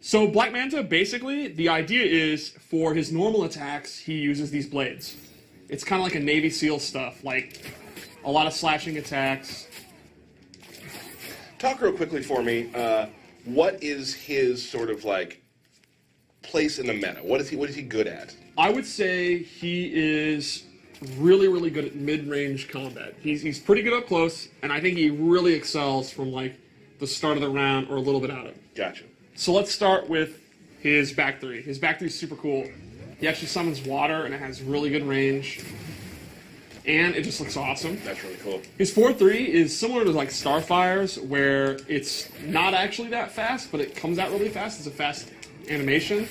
So Black Manta, basically, the idea is for his normal attacks, he uses these blades. It's kind of like a Navy SEAL stuff, like a lot of slashing attacks. Talk real quickly for me. What is his sort of like place in the meta? What is he good at? I would say he is really, really good at mid-range combat. He's pretty good up close, and I think he really excels from like the start of the round or a little bit out of it. Gotcha. So let's start with his back three. His back three is super cool. He actually summons water, and it has really good range. And it just looks awesome. That's really cool. His 4-3 is similar to like Starfire's, where it's not actually that fast, but it comes out really fast. It's a fast animation.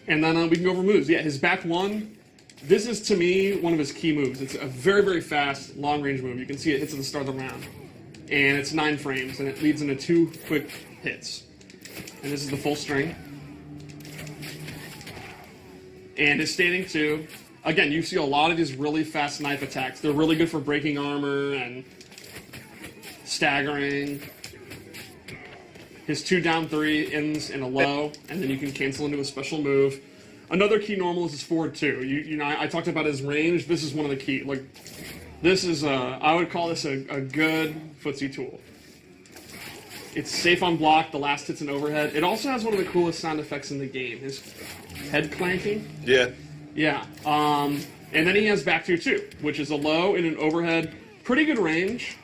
And then we can go over moves. Yeah, his back one, this is to me one of his key moves. It's a very, very fast, long-range move. You can see it hits at the start of the round. And it's 9 frames, and it leads into 2 quick hits. And this is the full string. And his standing 2. Again, you see a lot of these really fast knife attacks. They're really good for breaking armor and staggering. His 2 down 3 ends in a low, and then you can cancel into a special move. Another key normal is his forward 2. You know, I talked about his range. This is one of the key. Like, this is I would call this a good footsie tool. It's safe on block. The last hit's an overhead. It also has one of the coolest sound effects in the game. His head clanking. Yeah. Yeah. And then he has back 2, which is a low and an overhead. Pretty good range.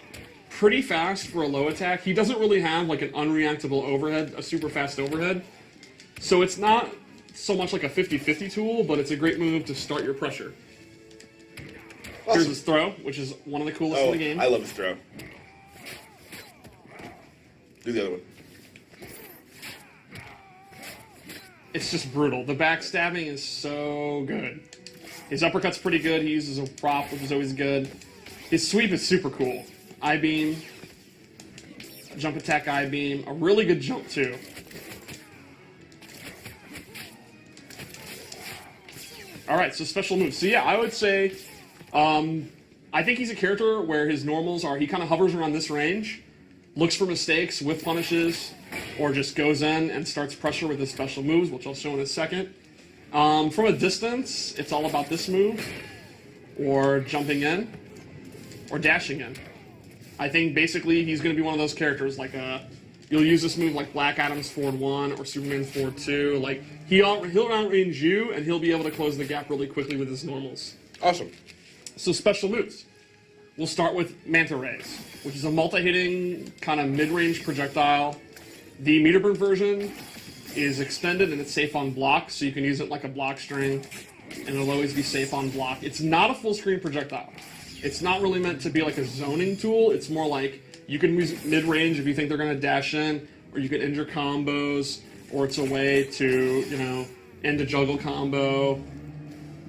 Pretty fast for a low attack. He doesn't really have like an unreactable overhead, a super fast overhead. So it's not so much like a 50-50 tool, but it's a great move to start your pressure. Awesome. Here's his throw, which is one of the coolest in the game. I love his throw. Do the other one. It's just brutal. The backstabbing is so good. His uppercut's pretty good. He uses a prop, which is always good. His sweep is super cool. I-beam, jump attack I-beam, a really good jump too. Alright, so special moves. So yeah, I would say, I think he's a character where his normals are, he kind of hovers around this range, looks for mistakes, whiff punishes, or just goes in and starts pressure with his special moves, which I'll show in a second. From a distance, it's all about this move, or jumping in, or dashing in. I think basically he's going to be one of those characters, like you'll use this move like Black Adam's forward 1 or Superman forward 2. Like he'll outrange you, and he'll be able to close the gap really quickly with his normals. Awesome. So special moves. We'll start with Manta Rays, which is a multi-hitting kind of mid-range projectile. The meter burn version is extended and it's safe on block, so you can use it like a block string, and it'll always be safe on block. It's not a full-screen projectile. It's not really meant to be like a zoning tool. It's more like you can use mid-range if you think they're going to dash in, or you can injure combos, or it's a way to, you know, end a juggle combo.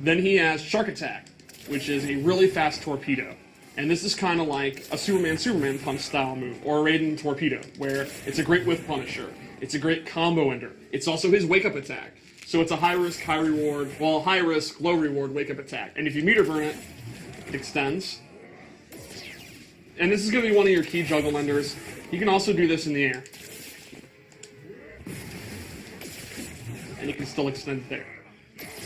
Then he has Shark Attack, which is a really fast torpedo. And this is kind of like a Superman punch style move, or a Raiden torpedo, where it's a great whiff punisher. It's a great combo ender. It's also his wake-up attack. So it's a high-risk, high-reward, well, high-risk, low-reward wake-up attack. And if you meter burn it, it extends. And this is going to be one of your key juggle enders. You can also do this in the air. And you can still extend it there.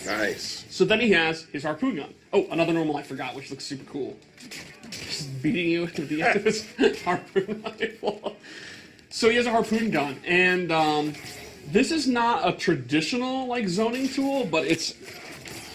Nice. So then he has his harpoon gun. Oh, another normal I forgot, which looks super cool. Just beating you with the end of his harpoon rifle. So he has a harpoon gun, and this is not a traditional like zoning tool, but it's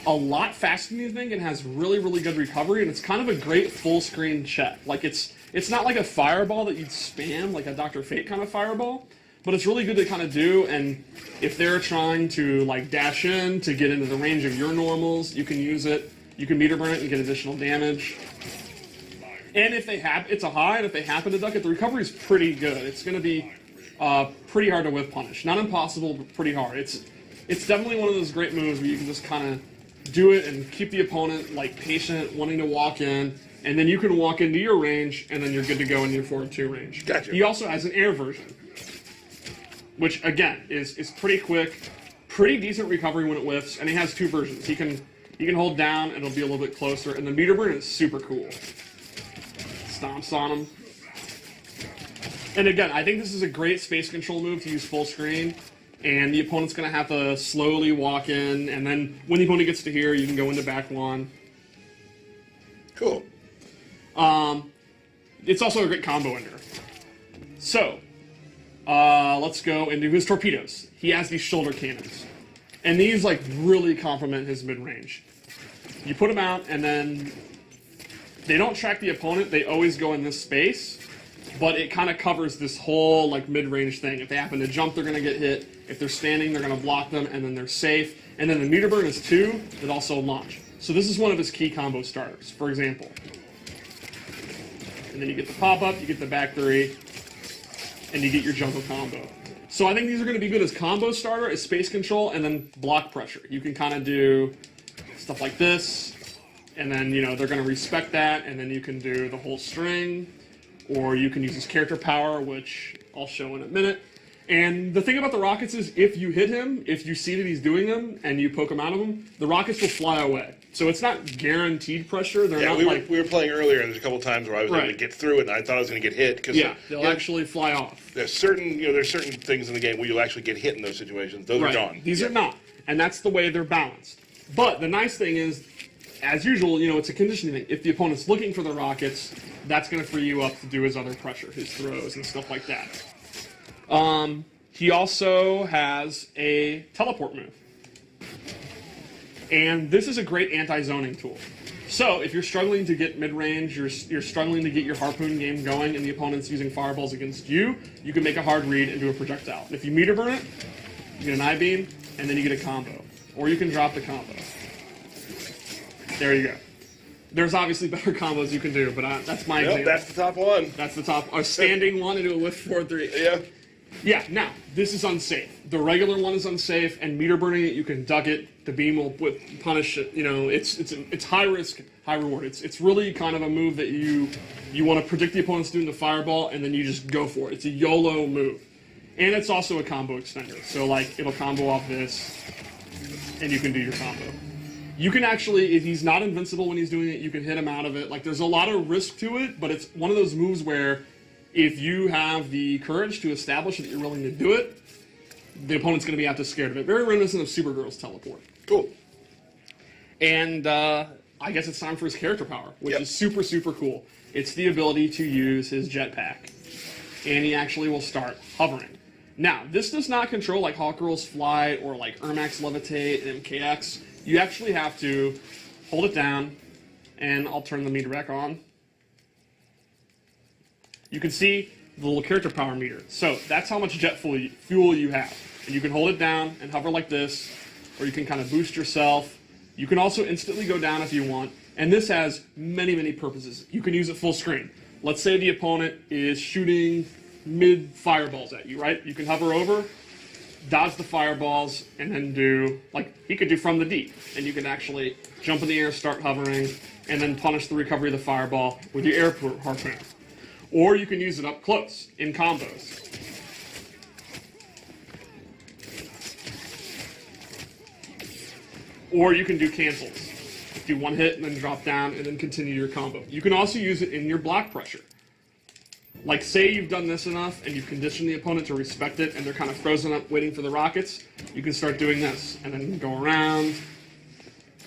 a lot faster than you think, and has really, really good recovery, and it's kind of a great full screen check. Like it's not like a fireball that you'd spam, like a Dr. Fate kind of fireball, but it's really good to kind of do, and if they're trying to like dash in to get into the range of your normals, you can use it. You can meter burn it and get additional damage. And if they it's a high, and if they happen to duck it, the recovery is pretty good. It's going to be pretty hard to whiff punish. Not impossible, but pretty hard. It's definitely one of those great moves where you can just kind of do it and keep the opponent like patient, wanting to walk in, and then you can walk into your range, and then you're good to go in your forward 2 range. Gotcha. He also has an air version, which again is pretty quick, pretty decent recovery when it whiffs, and he has 2 versions. You can hold down, and it'll be a little bit closer, and the meter burn is super cool. Stomps on him. And again, I think this is a great space control move to use full screen. And the opponent's going to have to slowly walk in. And then when the opponent gets to here, you can go into back one. Cool. It's also a great combo ender. So, let's go into his torpedoes. He has these shoulder cannons. And these, like, really complement his mid-range. You put them out, and then they don't track the opponent. They always go in this space. But it kind of covers this whole, like, mid-range thing. If they happen to jump, they're going to get hit. If they're standing, they're going to block them, and then they're safe. And then the meter burn is 2 that also launch. So this is one of his key combo starters, for example. And then you get the pop-up, you get the back 3, and you get your Jungle combo. So I think these are going to be good as combo starter, as space control, and then block pressure. You can kind of do stuff like this, and then, you know, they're going to respect that, and then you can do the whole string, or you can use his character power, which I'll show in a minute. And the thing about the rockets is, if you hit him, if you see that he's doing them, and you poke him out of him, the rockets will fly away. So it's not guaranteed pressure. They're not we were playing earlier, and there's a couple times where I was able to get through it, and I thought I was going to get hit. Cause they'll actually fly off. There's certain things in the game where you'll actually get hit in those situations. Those are gone. These are not, and that's the way they're balanced. But the nice thing is, as usual, you know, it's a conditioning thing. If the opponent's looking for the rockets, that's going to free you up to do his other pressure, his throws, and stuff like that. He also has a teleport move. And this is a great anti-zoning tool. So if you're struggling to get mid-range, you're struggling to get your harpoon game going, and the opponent's using fireballs against you, you can make a hard read and do a projectile. And if you meter burn it, you get an I-beam, and then you get a combo. Or you can drop the combo. There you go. There's obviously better combos you can do, but that's my example. That's the top one. That's the top. A standing one into a lift 4-3. Yeah. Yeah, now, this is unsafe. The regular one is unsafe, and meter burning it, you can duck it. The beam will punish it. You know, it's high risk, high reward. It's really kind of a move that you want to predict the opponent's doing the fireball, and then you just go for it. It's a YOLO move. And it's also a combo extender. So, like, it'll combo off this, and you can do your combo. You can actually, if he's not invincible when he's doing it, you can hit him out of it. Like, there's a lot of risk to it, but it's one of those moves where if you have the courage to establish that you're willing to do it, the opponent's going to be out to scared of it. Very reminiscent of Supergirl's teleport. Cool. And I guess it's time for his character power, which is super, super cool. It's the ability to use his jetpack. And he actually will start hovering. Now, this does not control like Hawkgirl's Flight or like Ermac's Levitate and MKX. You actually have to hold it down, and I'll turn the meter back on. You can see the little character power meter. So that's how much jet fuel you have. And you can hold it down and hover like this, or you can kind of boost yourself. You can also instantly go down if you want. And this has many, many purposes. You can use it full screen. Let's say the opponent is shooting mid-fireballs at you, right? You can hover over, dodge the fireballs, and then do, like, he could do from the deep. And you can actually jump in the air, start hovering, and then punish the recovery of the fireball with your air harpoon. Or you can use it up close in combos. Or you can do cancels. Do one hit and then drop down and then continue your combo. You can also use it in your block pressure. Like, say you've done this enough and you've conditioned the opponent to respect it and they're kind of frozen up waiting for the rockets, you can start doing this and then go around.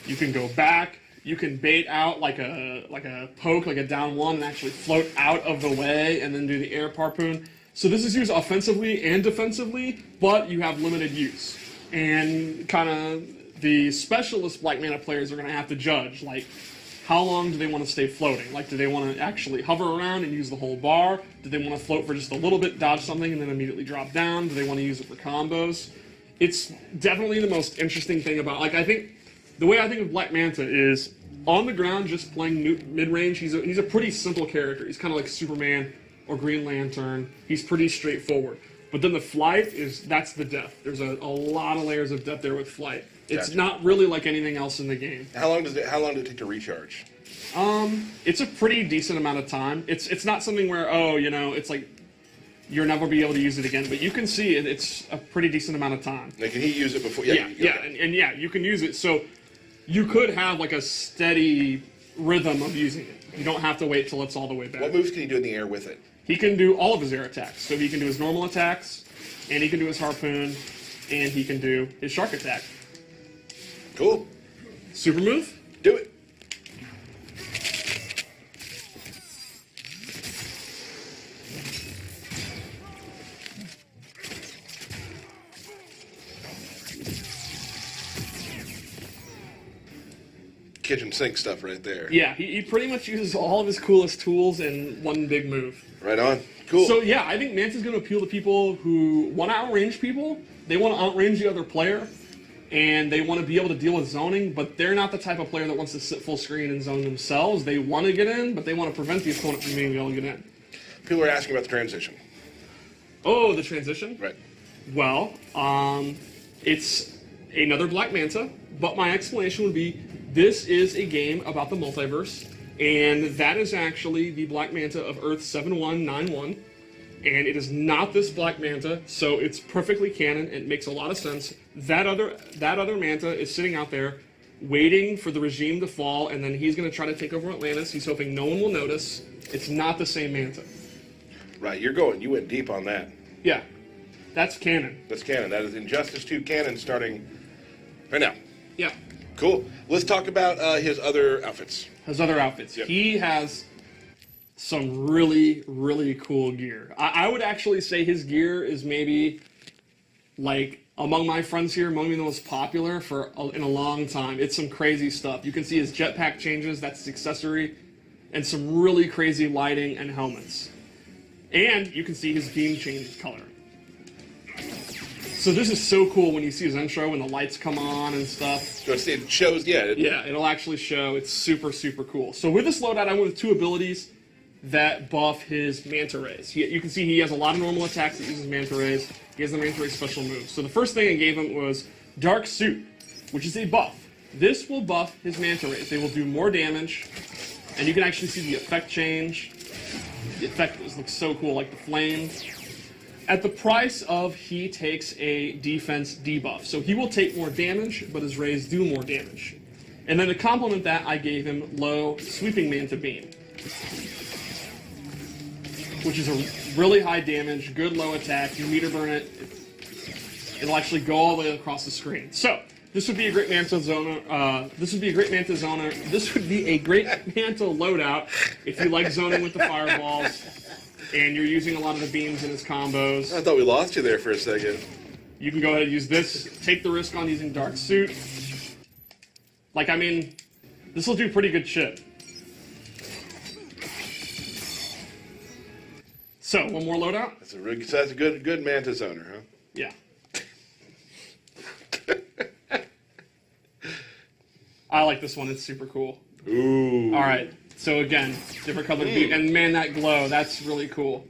You can go back. You can bait out like a poke, like a down one, and actually float out of the way and then do the air harpoon. So this is used offensively and defensively, but you have limited use. And kind of the specialist Black Mana players are going to have to judge, like, how long do they want to stay floating? Like, do they want to actually hover around and use the whole bar? Do they want to float for just a little bit, dodge something, and then immediately drop down? Do they want to use it for combos? It's definitely the most interesting thing about, like, I think, the way I think of Black Manta is, on the ground, just playing mid-range, he's a pretty simple character. He's kind of like Superman or Green Lantern. He's pretty straightforward. But then the flight that's the depth. There's a lot of layers of depth there with flight. It's not really like anything else in the game. How long did it take to recharge? It's a pretty decent amount of time. It's not something where, it's like you'll never be able to use it again. But you can see it's a pretty decent amount of time. Like, can he use it before? Yeah, you can use it. So you could have like a steady rhythm of using it. You don't have to wait till it's all the way back. What moves can you do in the air with it? he can do all of his air attacks. So he can do his normal attacks, and he can do his harpoon, and he can do his shark attack. Cool. Super move? Do it. Kitchen sink stuff right there. Yeah, he pretty much uses all of his coolest tools in one big move. Right on. Cool. So yeah, I think Manta's going to appeal to people who want to outrange people. They want to outrange the other player, and they want to be able to deal with zoning, but they're not the type of player that wants to sit full screen and zone themselves. They want to get in, but they want to prevent the opponent from being able to get in. People are asking about the transition. Oh, the transition? Right. Well, it's another Black Manta, but my explanation would be this is a game about the multiverse, and that is actually the Black Manta of Earth 7191, and it is not this Black Manta, so it's perfectly canon. It makes a lot of sense. That other Manta is sitting out there waiting for the regime to fall, and then he's going to try to take over Atlantis. He's hoping no one will notice. It's not the same Manta. Right, you went deep on that. Yeah, that's canon. That's canon. That is Injustice 2 canon starting right now. Yeah. Cool. Let's talk about his other outfits. His other outfits. Yep. He has some really, really cool gear. I would actually say his gear is maybe, like, among my friends here, among the most popular in a long time. It's some crazy stuff. You can see his jetpack changes, that's his accessory, and some really crazy lighting and helmets. And you can see his beam change color. So this is so cool when you see his intro when the lights come on and stuff. So it shows, yeah. Yeah, it'll actually show. It's super, super cool. So with this loadout, I went with two abilities that buff his Manta Rays. You can see he has a lot of normal attacks that uses Manta Rays. He has the Manta Ray special move. So the first thing I gave him was Dark Suit, which is a buff. This will buff his Manta Rays. They will do more damage, and you can actually see the effect change. The effect looks so cool, like the flames. At the price of he takes a defense debuff. So he will take more damage, but his rays do more damage. And then to complement that, I gave him low sweeping Manta Beam, which is a really high damage, good low attack. You meter burn it, it'll actually go all the way across the screen. So this would be a great Manta zoner. This would be a great Manta loadout if you like zoning with the fireballs. And you're using a lot of the beams in his combos. I thought we lost you there for a second. You can go ahead and use this. Take the risk on using Dark Suit. Like, I mean, this will do pretty good shit. So, one more loadout? That's a good Manta zoner, huh? Yeah. I like this one. It's super cool. Ooh. All right. So again, different colored beam, and man, that glow, that's really cool.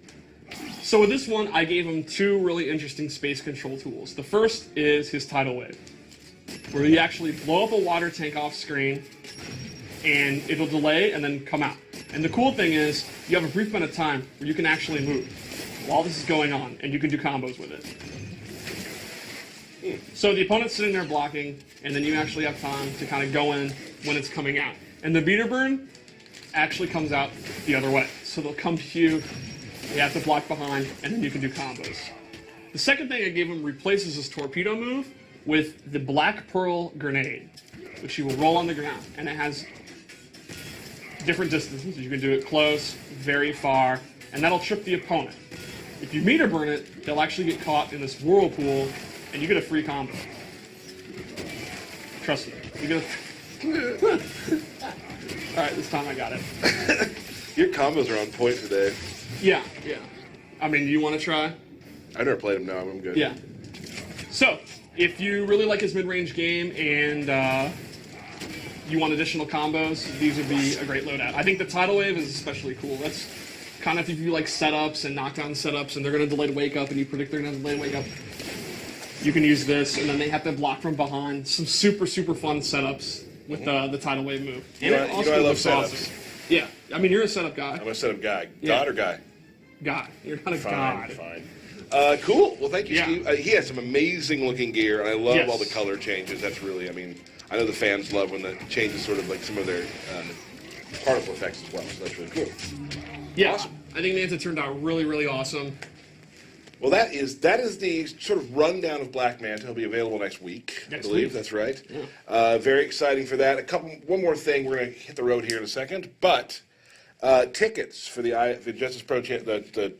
So with this one, I gave him two really interesting space control tools. The first is his tidal wave, where you actually blow up a water tank off screen, and it'll delay and then come out. And the cool thing is, you have a brief amount of time where you can actually move while this is going on, and you can do combos with it. So the opponent's sitting there blocking, and then you actually have time to kind of go in when it's coming out. And the beater burn actually comes out the other way. So they'll come to you, you have to block behind, and then you can do combos. The second thing I gave him replaces his torpedo move with the Black Pearl Grenade, which you will roll on the ground, and it has different distances. You can do it close, very far, and that'll trip the opponent. If you meter burn it, they'll actually get caught in this whirlpool, and you get a free combo. Trust me, you get a... Alright, this time I got it. Your combos are on point today. Yeah. I mean, do you want to try? I've never played him, no, I'm good. Yeah. So, if you really like his mid-range game and you want additional combos, these would be a great loadout. I think the tidal wave is especially cool. That's kind of if you like setups and knockdown setups and they're going to delay to wake up and you predict they're going to delay to wake up, you can use this, and then they have to block from behind. Some super, super fun setups with the tidal wave move. And I love looks setups. awesome. Yeah, I mean, you're a setup guy. I'm a setup guy. Yeah. God or guy? God. You're not a god. Fine. Cool. Well, thank you, Yeah. Steve. He has some amazing looking gear, and I love Yes. all the color changes. That's really, I mean, I know the fans love when that changes sort of like some of their particle effects as well, so that's really cool. Yeah. Awesome. I think Manta turned out really, really awesome. Well, that is the sort of rundown of Black Manta. He'll be available next week, I believe. Week. That's right. Yeah. Very exciting for that. One more thing. We're going to hit the road here in a second, but tickets for the Justice Pro the